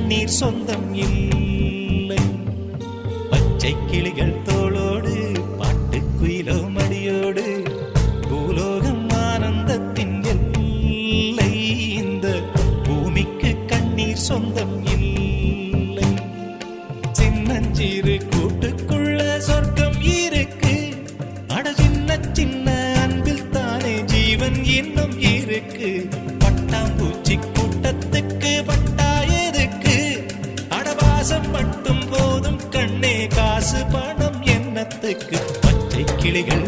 கண்ணீர் சொந்தம் இல்லை. பச்சை கிளிகள் தோளோடு பாட்டுக்குயிலோ மடியோடு பூலோகம் ஆனந்தத்தின் எல்லை. இந்த பூமிக்கு கண்ணீர் சொந்தம் இல்லை. சின்னஞ்சிறு கூட்டுக்குள்ள சொர்க்கம் இருக்கு. அட சின்ன சின்ன அன்பில் தானே ஜீவன் இன்னும் இருக்கு. பட்டாம்பூச்சி கூட்டத்துக்கு பட்டா எதுக்கு? அடவாசம் மட்டும் போதும் கண்ணே, காசு பணம் என்னத்துக்கு? பச்சை கிளிகள்